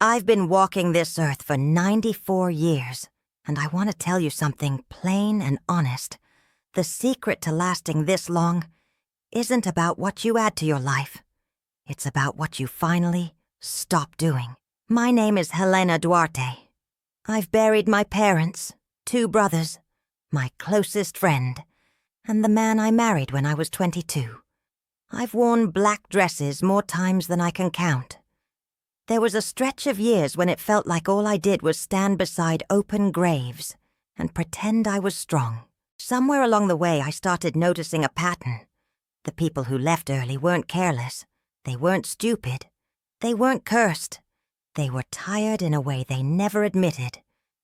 I've been walking this earth for 94 years, and I want to tell you something plain and honest. The secret to lasting this long isn't about what you add to your life. It's about what you finally stop doing. My name is Helena Duarte. I've buried my parents, 2 brothers, my closest friend, and the man I married when I was 22. I've worn black dresses more times than I can count. There was a stretch of years when it felt like all I did was stand beside open graves and pretend I was strong. Somewhere along the way, I started noticing a pattern. The people who left early weren't careless. They weren't stupid. They weren't cursed. They were tired in a way they never admitted.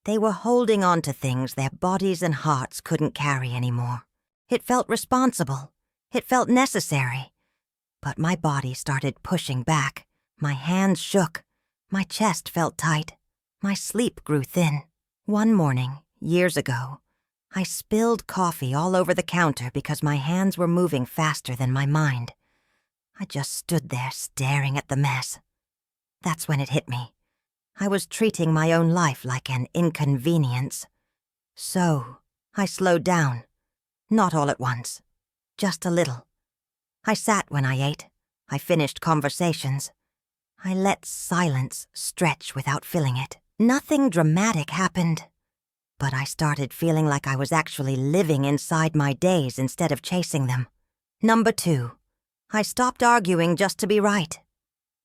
They were holding on to things their bodies and hearts couldn't carry anymore. It felt responsible. It felt necessary. But my body started pushing back. My hands shook. My chest felt tight. My sleep grew thin. One morning, years ago, I spilled coffee all over the counter because my hands were moving faster than my mind. I just stood there staring at the mess. That's when it hit me. I was treating my own life like an inconvenience. So, I slowed down. Not all at once. Just a little. I sat when I ate. I finished conversations. I let silence stretch without filling it. Nothing dramatic happened, but I started feeling like I was actually living inside my days instead of chasing them. Number 2, I stopped arguing just to be right.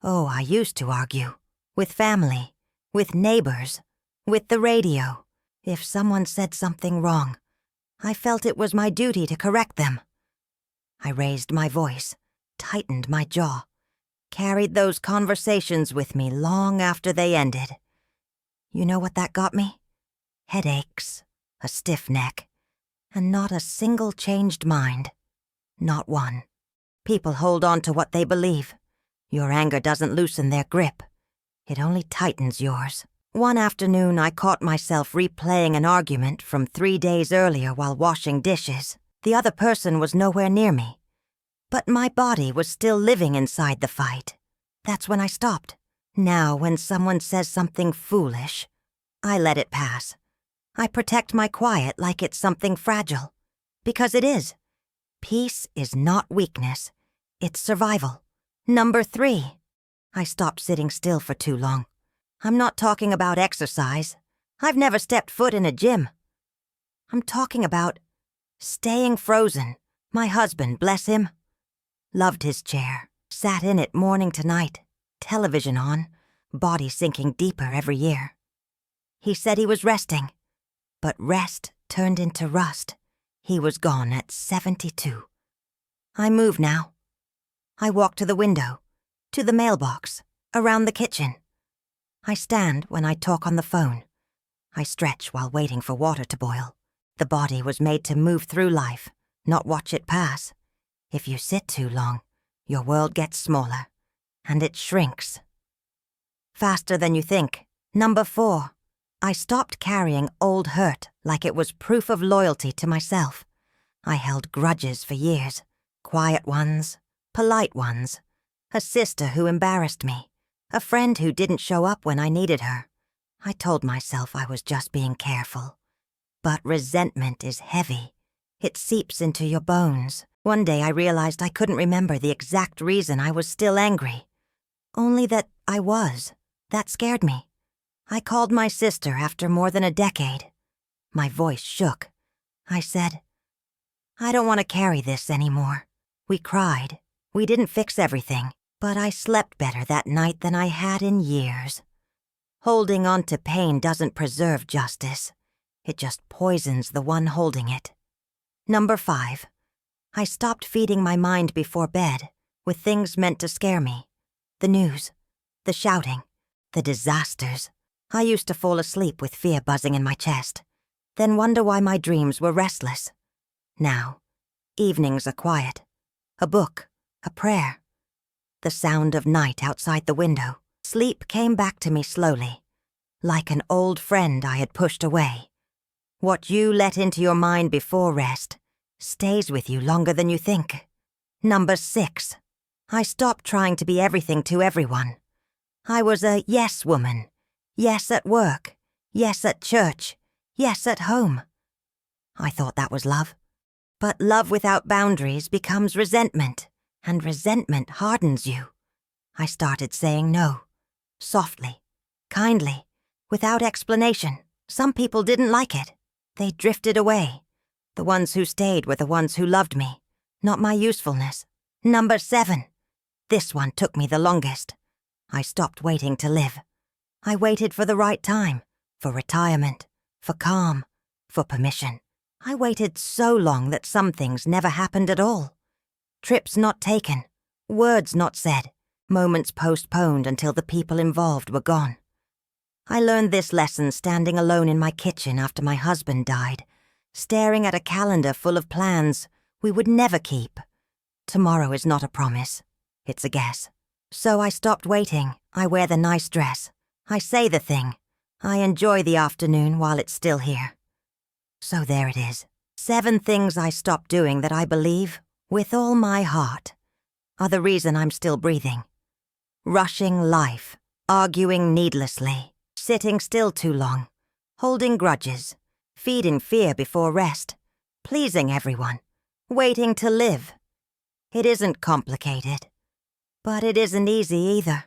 Oh, I used to argue. With family, with neighbors, with the radio. If someone said something wrong, I felt it was my duty to correct them. I raised my voice, tightened my jaw, carried those conversations with me long after they ended. You know what that got me? Headaches, a stiff neck, and not a single changed mind. Not one. People hold on to what they believe. Your anger doesn't loosen their grip. It only tightens yours. One afternoon, I caught myself replaying an argument from 3 days earlier while washing dishes. The other person was nowhere near me. But my body was still living inside the fight. That's when I stopped. Now, when someone says something foolish, I let it pass. I protect my quiet like it's something fragile. Because it is. Peace is not weakness. It's survival. Number 3, I stopped sitting still for too long. I'm not talking about exercise. I've never stepped foot in a gym. I'm talking about staying frozen. My husband, bless him, loved his chair, sat in it morning to night, television on, body sinking deeper every year. He said he was resting, but rest turned into rust. He was gone at 72. I move now. I walk to the window, to the mailbox, around the kitchen. I stand when I talk on the phone. I stretch while waiting for water to boil. The body was made to move through life, not watch it pass. If you sit too long, your world gets smaller, and it shrinks. Faster than you think. Number 4, I stopped carrying old hurt like it was proof of loyalty to myself. I held grudges for years, quiet ones, polite ones, a sister who embarrassed me, a friend who didn't show up when I needed her. I told myself I was just being careful. But resentment is heavy. It seeps into your bones. One day I realized I couldn't remember the exact reason I was still angry. Only that I was. That scared me. I called my sister after more than a decade. My voice shook. I said, I don't want to carry this anymore. We cried. We didn't fix everything, but I slept better that night than I had in years. Holding on to pain doesn't preserve justice. It just poisons the one holding it. Number 5, I stopped feeding my mind before bed with things meant to scare me. The news, the shouting, the disasters. I used to fall asleep with fear buzzing in my chest, then wonder why my dreams were restless. Now, evenings are quiet. A book, a prayer. The sound of night outside the window. Sleep came back to me slowly, like an old friend I had pushed away. What you let into your mind before rest stays with you longer than you think. Number 6, I stopped trying to be everything to everyone. I was a yes woman. Yes at work. Yes at church. Yes at home. I thought that was love. But love without boundaries becomes resentment, and resentment hardens you. I started saying no. Softly. Kindly. Without explanation. Some people didn't like it. They drifted away. The ones who stayed were the ones who loved me, not my usefulness. Number 7. This one took me the longest. I stopped waiting to live. I waited for the right time, for retirement, for calm, for permission. I waited so long that some things never happened at all. Trips not taken, words not said, moments postponed until the people involved were gone. I learned this lesson standing alone in my kitchen after my husband died, staring at a calendar full of plans we would never keep. Tomorrow is not a promise, it's a guess. So I stopped waiting. I wear the nice dress. I say the thing. I enjoy the afternoon while it's still here. So there it is. 7 things I stopped doing that I believe, with all my heart, are the reason I'm still breathing. Rushing life, arguing needlessly, sitting still too long, holding grudges, feeding fear before rest, pleasing everyone, waiting to live. It isn't complicated, but it isn't easy either.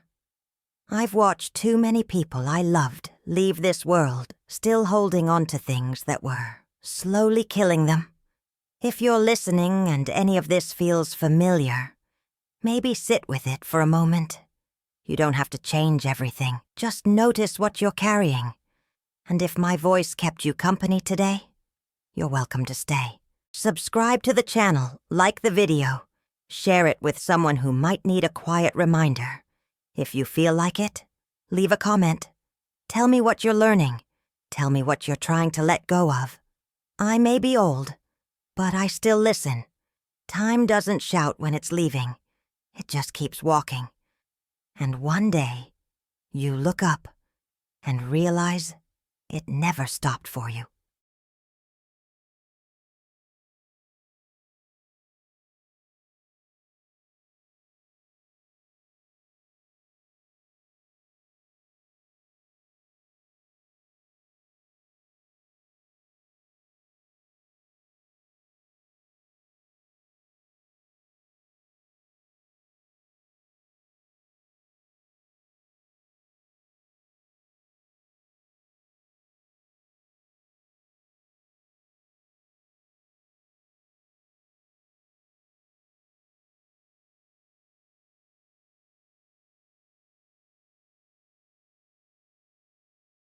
I've watched too many people I loved leave this world still holding on to things that were slowly killing them. If you're listening and any of this feels familiar, maybe sit with it for a moment. You don't have to change everything. Just notice what you're carrying. And if my voice kept you company today, you're welcome to stay. Subscribe to the channel, like the video, share it with someone who might need a quiet reminder. If you feel like it, leave a comment. Tell me what you're learning. Tell me what you're trying to let go of. I may be old, but I still listen. Time doesn't shout when it's leaving. It just keeps walking. And one day, you look up and realize it never stopped for you.